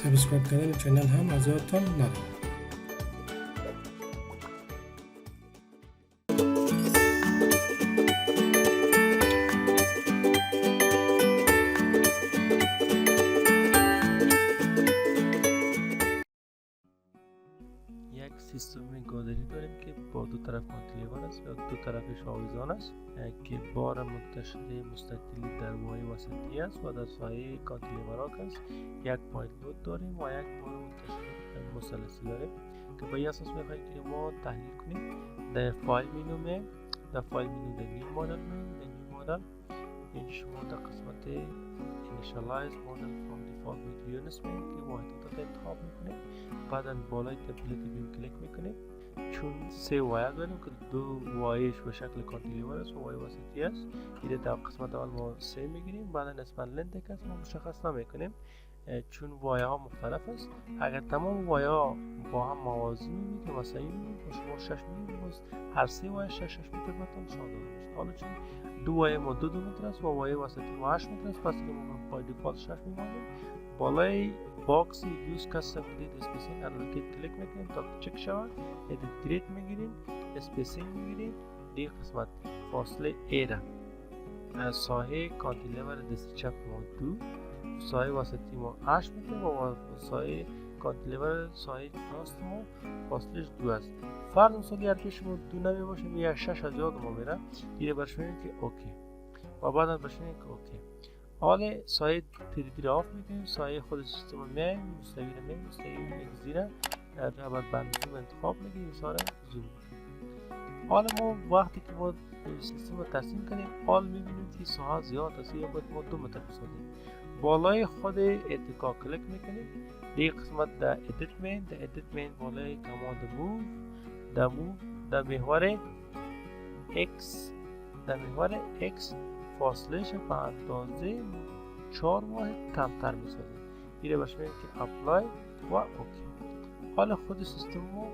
سابسکرایب کردن چینل هم از یادتان نره. یک سیستم گادری داریم که با دو طرف کانتیلیور است یا دو طرفش آویزان است که بار منتشر مستطیلی در وای وسطی است و در سایه کانتیلیور است. یک پایت لود داریم و یک بار منتشر مثلثی داریم که به این اساس میخواهیم که ما تحلیل کنیم. در فایل مینو می در فایل مینو در نیو مدل این شما در قسمت initialize model from default with units می که واحدات انتخاب میکنیم. بعدا بالای تمپلیت بیم کلیک میکنیم. چون سه وایر داریم که دو وایش به شکل کانتیلیور است و وای وسطی است، این در قسمت اول ما سه میگیریم. بعدا نسبت لنت که ما مشخص نمیکنیم چون وایه ها مختلف است. اگر تمام وایه ها با هم موازی میبینید که مثلا این شما 6 میبینید، هر سه وایه 6 متر بتون صادر میشه. حالا چون دو وایه ما 2 متر است و وایه وسطی ما 8 متر است، پس ما با دیفالت 6 میمانیم. بالای باکس یوز کاستم گرید اسپیسینگ الوکیت کلیک میکنیم تا چک شود. ادیت گرید میگیریم، اسپیسینگ میگیریم. دیگه قسمت فاصله ای را از سایه کانتیلیور دست چپ ما 2، سایه وسطی ما 8 متر و سایه کانتیلیور سایه راست ما فاصلش 2 است. فرض مثال هر پیش ما 2 نمی باشه یا 6 از یاد ما میره، دیگه برش میگیم که اوکی و بعدا برش میگیم که اوکی. حالا سایه تریدی را آف میکنیم، سایه خود سیستم میایم، مستوی را میایم، مستوی اگزی را در بعد بند زوم انتخاب میکنیم، ساره زوم میکنیم. حالا ما وقتی که ما سیستم رو ترسیم کنیم حال میبینیم که ساعت زیاد است یا باید ما 2 متر بسازیم. بالای خود اتکا کلیک میکنیم. دیگه قسمت در ادیت مین بالای کماند موو در محور X فاصلهش به اندازه 4 واحد کمتر میسازیم. میره باشه میگیم که اپلای و اوکی. حالا خود سیستم ما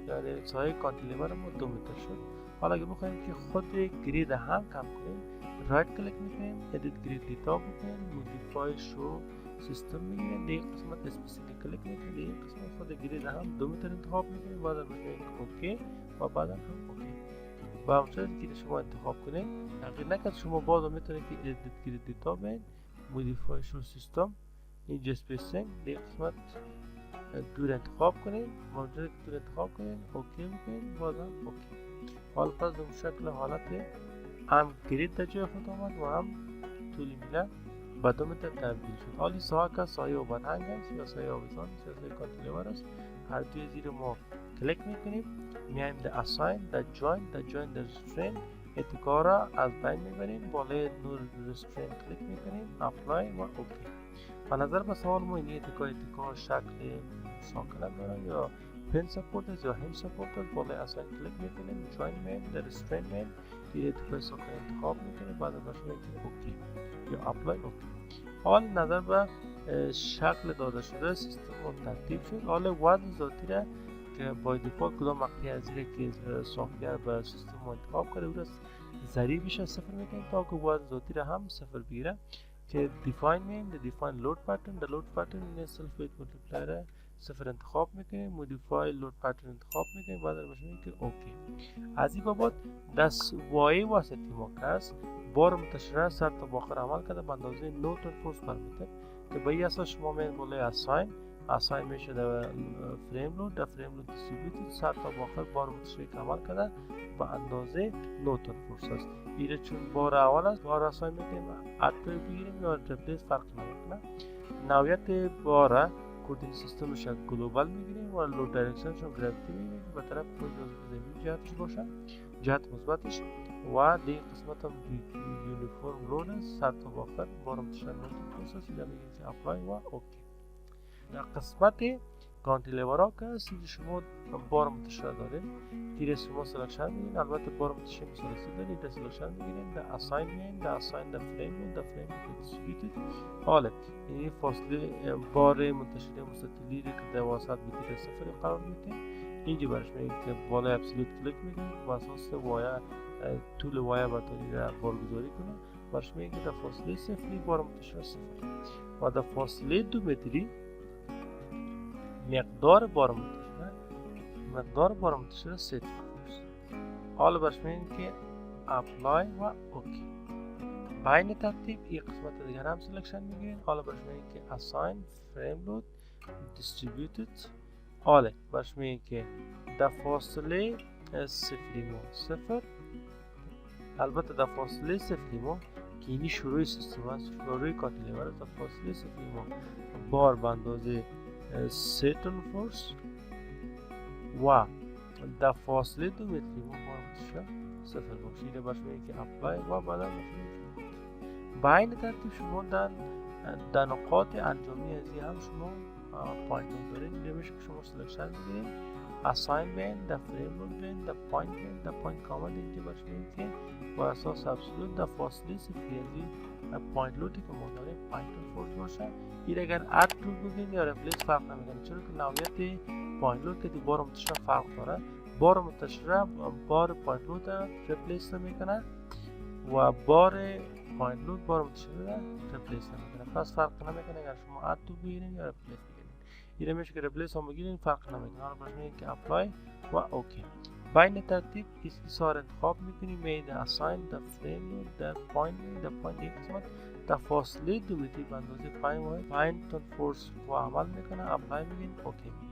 یعنی سایه کانتیلیور ما 2 متر شد. حالا اگه بخوایم که خود گرید هم کم کنیم، رایت کلیک میکنیم، ادیت گرید دیتا بکنیم، مودیفای شو سیستم میگیریم. دیگه قسمت اسپیسینگ کلیک میکنیم، دیگه قسمت خود گرید هم 2 متر انتخاب میکنیم. بعدا میگیم اوکی و بعدا هم اوکی. با همچنین که شما انتخاب کنید اگر نکرد شما باز میتونید که ادیت گرید دیتا بین مودیفای شو سیستم اینجا اسپیسینگ دیگه قسمت دور انتخاب کنید. موجود دور انتخاب کنید، اوکی بکنید، بازم اوکی. حالا پس به شکل حالت هم گرید در جای خود آمد و هم طولی میله به 2 متر تبدیل شد. حالی سایه که سایه اوورهنگ است یا سایه آویزان است یا سایه کانتیلیور است، هر دوی زیر ما کلیک میکنیم. میایم در اساین، در جوین در رسترین اتکا را از بین میبریم. بالای نور رسترین کلیک میکنیم، اپلای و اوکی. به نظر به سوال ما این اتکا شکل ساکن داره یا پن سپورت است یا هم سپورت است. بالای اساین کلیک میکنیم، جوین مین در رسترین مین دیگه اتکای ساکن انتخاب میکنیم. بعد باشه میگیم اوکی یا اپلای اوکی. حال نظر به شکل داده شده سیستم ترتیب شد. حالا وزن ذاتی را که با دیفالت کدام مقطعی از زیر که سافت‌ور به سیستم انتخاب کرده او را ضریبش 0 میکنیم تا که وزن ذاتی را هم 0 بگیره. که دیفاین مین دیفاین لود پترن در لود پترن این سلف ویت مولتیپلایر 0 انتخاب میکنیم، مودیفای لود پترن انتخاب میکنیم. بعد میشه که اوکی. از این بابت دست وایه وسطی ما که است بار منتشره سر تا باخر عمل کرده به اندازه نیوتن فورس پر متر که به این اساس شما میان بالای اساین میشه در فریم لود دیستریبیوتد سر تا باخر بار منتشره عمل کرده به اندازه نیوتن فورس است. ایره چون بار اول است بار اساین میکنیم اتو بگیریم یا ریپلیس فرق نمیکنه. نوعیت بار کوردینیت سیستمش گلوبال میگیریم و لود دایرکشنش رو گراویتی میگیریم به طرف خود زمین جهتش باشه، جهت مثبتش. و دیگه قسمت هم یونیفرم لود است سر تا باخر بار منتشر نیوتن است. اینجا میگیم که اپلای و اوکی. در قسمت کانتیلیور ها که هست شما بار منتشر دارید، تیر شما سلکشن میگیرین. البته بار منتشر مثلثی دارید، در سلکشن میگیرین، در اساین میگیرین، در اساین در فریم دیستریبیوتد. حالا این فاصله بار منتشر مستطیلی که در وسط میتونه 0 قرار میدین. اینجا برش میگیم که بالای ابسولوت کلیک میکنید و اساس وایه طول وایه برطوری را بارگذاری کنه. برش میگیم که در فاصله 0 بار منتشر 0 و در فاصله 2 متری مقدار بار منتشره ست فورس. حالا برش میگیم که اپلای و اوکی. بین ترتیب این قسمت دیگر هم سلکشن میگیرین. حالا برش میگیم که assign frame load distributed. حالا برش میگیم که در فاصله صفر، البته در فاصله صفر که اینی شروع سیستم است، شروع کانتیلیور در فاصله صفر بار به اندازه 3 تن فورس و در فاصله 2 متری بار منتشر صفر باشه. اینه برش میگیم که اپلای و بعدا بین ترتیب شما در نقاط انجامی از این هم شما پوینت دارین. اینجا میشه که شما سلکشن میگیرین assign بین، در فریم لود بین، در پوینت کامل. اینجا برش میگیم که با اساس ابسولوت در فاصله صفری از این پوینت لودی که ما داریم پوینت فورس باشه. این اگر اد تو بگین یا ریپلیس فرق نمیکنه، چرا که نوعیت پوینت لود که بار منتشر فرق داره. بار منتشر بار پوینت لود ریپلیس نمیکنه و بار پوینت لود بار منتشر ریپلیس نمیکنه. پس فرق نمیکنه اگر شما اد تو بگیرین یا ریپلیس بگیرین. این میشه که ریپلیس هم بگیرین فرق نمیکنه. حالا برش میگیم که اپلای و اوکی. بین ترتیب اسار انتخاب میکنیم بین اساین، در فریم لود، در پوینت یک قسمت در فاصله 2 متری به اندازه 5 تن فورس و عمل میکنه. اپلای میگین اوکی میگین.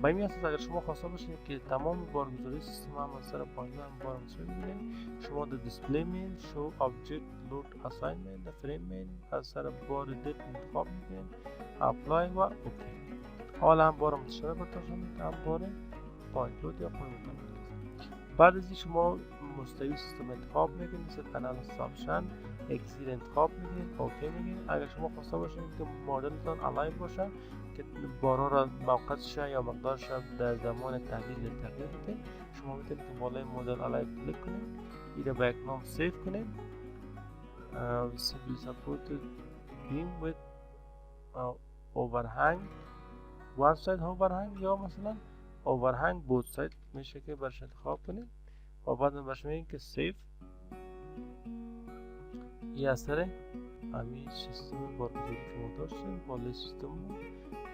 با این اساس اگر شما خواسته باشید که تمام بارگذاری سیستم هم از سر پوینت هم بار منتشر ببینید، شما در دیسپلی مین شو آبجکت لود اساینمنت در فریم مین از سر بار دپ انتخاب میکنین اپلای و اوکی. حالا هم بار منتشر براتون هم بار پوینت لود یا پوینت. بعد از این شما مستوی سیستم انتخاب میکنید، مثل پنل سابشن اکسیر انتخاب میکنید اوکی میگین. اگر شما خواسته باشید که مدلتان الاین باشه که بارا را موقعش یا مقدارش در زمان تحلیل تغییر بده، شما میتونید که بالای مدل الاین کلیک کنید، این را به یک نام سیو کنید. simply supported beam with overhang one side overhang یا مثلا overhang both side میشه که برش انتخاب کنید و بعد برش میگین که سیو. این اثر همین سیستم بارگذاری که ما داشتیم بالای سیستم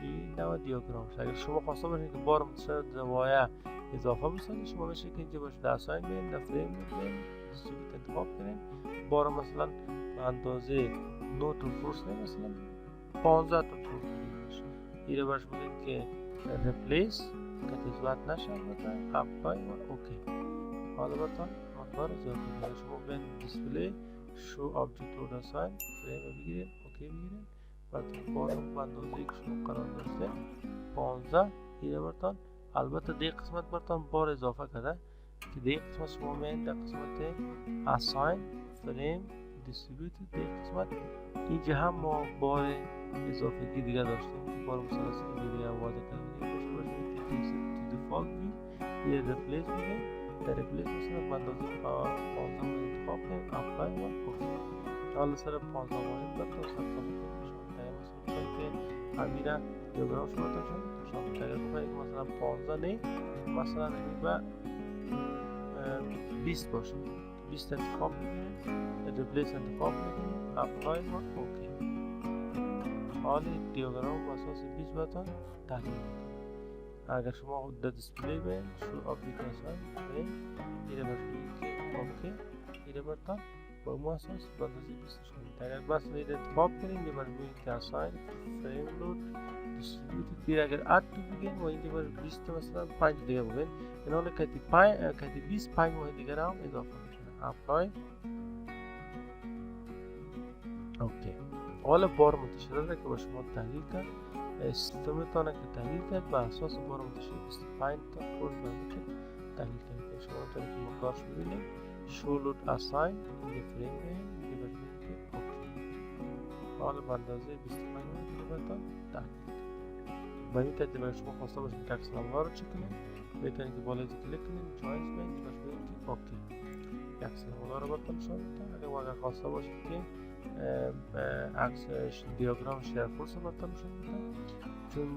این نوع دیاگرام شد. اگر شما خواسته باشید که بار منتشر زوایا اضافه بسازید، شما میشه که اینجا باشه در اساین بین، در فریم بین دیستریبیوت انتخاب کنید. بار مثلا به اندازه 9 تن فورس مثلا 15 تن فورس باشه. این رو برش میگیم که ریپلیس که تثبیت نشه البته اپلای و اوکی. حالا براتون مقدار زیاد میگه. شما بین دیسپلی شو آبجکت لود اساین فریم بگیرید اوکی بگیرید. براتون بار به اندازه‌ای که شما قرار داشته 15. این براتون البته دیگه قسمت براتون بار اضافه کرده که دیگه قسمت شما میان در قسمت اساین فریم دیستریبیوت دیگه قسمت اینجا هم ما بار اضافه دیگه داشتیم. بار مثلثی که دیگه واضح کردیم دیفالت ویو یه ریپلیس میگه. در ریپلیس مثلا به اندازه 15 انتخاب کنیم اپلای و اوکی. حالا سر 15 واحد براتون ثبت کنیم. شما مثلا که امیرا دیاگرام شما شما تغییر کنید مثلا 15 نه مثلا نمیبا 20 باشه. 20 انتخاب میکنید، ریپلیس انتخاب میکنید اپلای و اوکی. حالا دیاگرام با اساس 20 براتون تحلیل میکنید. اگر شما در دیسپلی بین شو آبجکت اساین این رو برید که اوکی این رو براتون با اون اساس به اندازه 20 کنید. اگر بس این رو انتخاب کنید اینجا برید که اساین فریم لود دیستریبیوتد دیر اگر اد تو بگین و اینجا برید 20 مثلا 5 دیگه بگین. این حالا کتی 20 5 واحد دیگر هم اضافه میکنه اپلای اوکی. حالا بار منتشر را که با شما تحلیل کرد سیستمتان که تحلیل کرد به اساس بار منتشر 25 تا فورس برمیشه تحلیل کرد. شما تانی که مقدارش ببینید شو لود اساین این فریم این که برمید که اوکی. حالا به اندازه 25 دیگه براتون تحلیل کرد. با این تحلیل شما خواسته باشید که عکس نمودار رو چک کنید، بهترین که بالای کلیک کنید چایس بین برمید که اوکی. عکس نمودار رو براتون نشون میدم. اگر خواسته باشید که عکس دیاگرام شیر فورس رو براتون نشون میدم. چون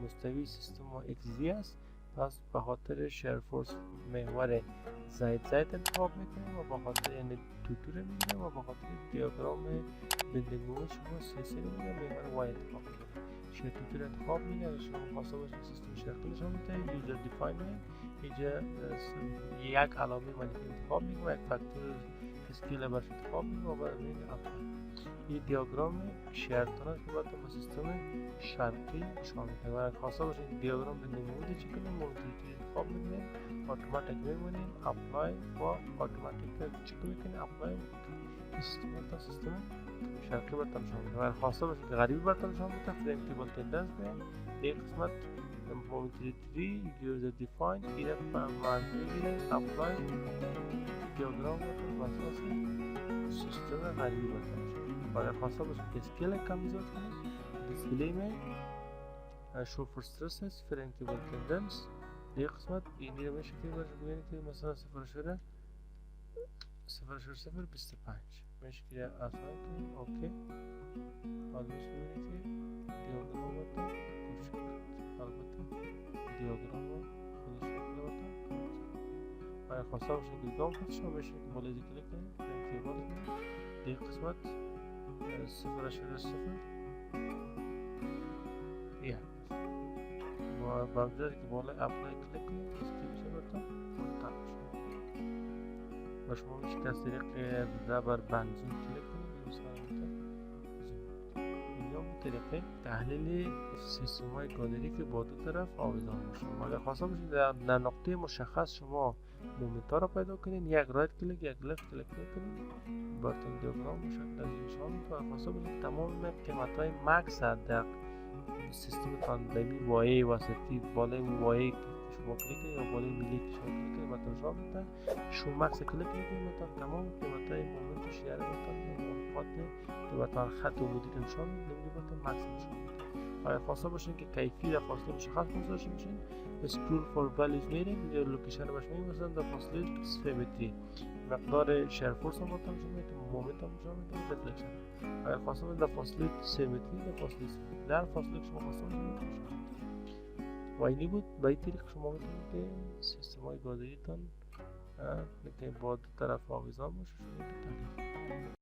مستوی سیستم ما XZ است، پس به خاطر شیر فورس محور زاید انتخاب میکنیم و به خاطر یعنی توتور میگیریم و به خاطر دیاگرام بندگوه شما سلسله میگیریم محور Y انتخاب میکنیم. شکل انتخاب میگه. اگه شما خواسته باشید سیستم شکلش هم میتونید یوزر دیفاین اینجا یک علامه منفی انتخاب میگه و یک فاکتور اسکیل برش انتخاب میگه و بعد میگه اپلای. این دیاگرام شرطانه است که باید با سیستم شرقی شامل کنید. و اگه خواسته باشید دیاگرام به نموده چی کنید مولتیلیتی انتخاب میکنید، اتوماتیک میمونید، اپلای و اتوماتیک چک میکنید، اپلای این سیستم شرقی برتان شامل کنید. و اگه خواسته باشید غریبی برتان شامل کنید فریم تیبل تندنس به این قسمت مولتیلیتی یوزر دیفاین ایره منفی میگیره، اپلای دیاگرام برتان واسه سیستم غریبی برتان شامل. اگر خواسته باشید که اسکیل کم ایجاد کنید دیسپلی میں شو فور استرسز فریم تیبل تندنس دیگه قسمت اینی رو میشه که باشه ببینید که مثلا 0.025 میشه که آسان کنید اوکی. حالا میشه ببینید که دیاگرام رو تا کوچک کرد. البته دیاگرام رو خودش رو بتا اگر خواسته باشه که گام خودش رو میشه که بالای کلیک کنید فریم تیبل دیگه قسمت 0.0 یه و بمجرد که بالای اپلای کلیک کنید اسکیل میشه برتان منتقل شد و شما میشه که از طریق زبر بنزین کلیک کنید مثلا یا به طریق تحلیل سیستم های گالری که با دو طرف آویزان میشه. اگر خواسته باشید در نقطه مشخص شما مومنت ها را پیدا کنید یک رایت کلیک یک لفت کلیک کنید برتون دیاگرام مشکل از این شامل کنید. اگر خواسته باشید تمام قیمت های مکس در سیستم تان دمی وایه واسطی بالای وایه که شما کلیک کنید یا بالای میلی که شما کلیک کنید برتون شامل کنید شو مکس کلیک کنید برتون تمام قیمت های مومنت و شیاره برتون موافقات که برتون خط و مدیر شامل نمیده برتون مکس شامل کنید. اگر خواسته باشید که کیفی در فاصله مشخص داشته باشین اسکرول فور والیوز میرین اینجا لوکیشن باش میگیم مثلا در فاصله 3 متری مقدار شیر فورس هم برتون شامل کنید مومنت هم شامل کنید ریفلکشن. اگر خواسته باشید در فاصله 3 متری در فاصله 3 متری در فاصله که شما خواسته باشید و اینی بود به این طریق شما میتونید که سیستم های گالری تان که با دو طرف آویزان باشه شما میتونید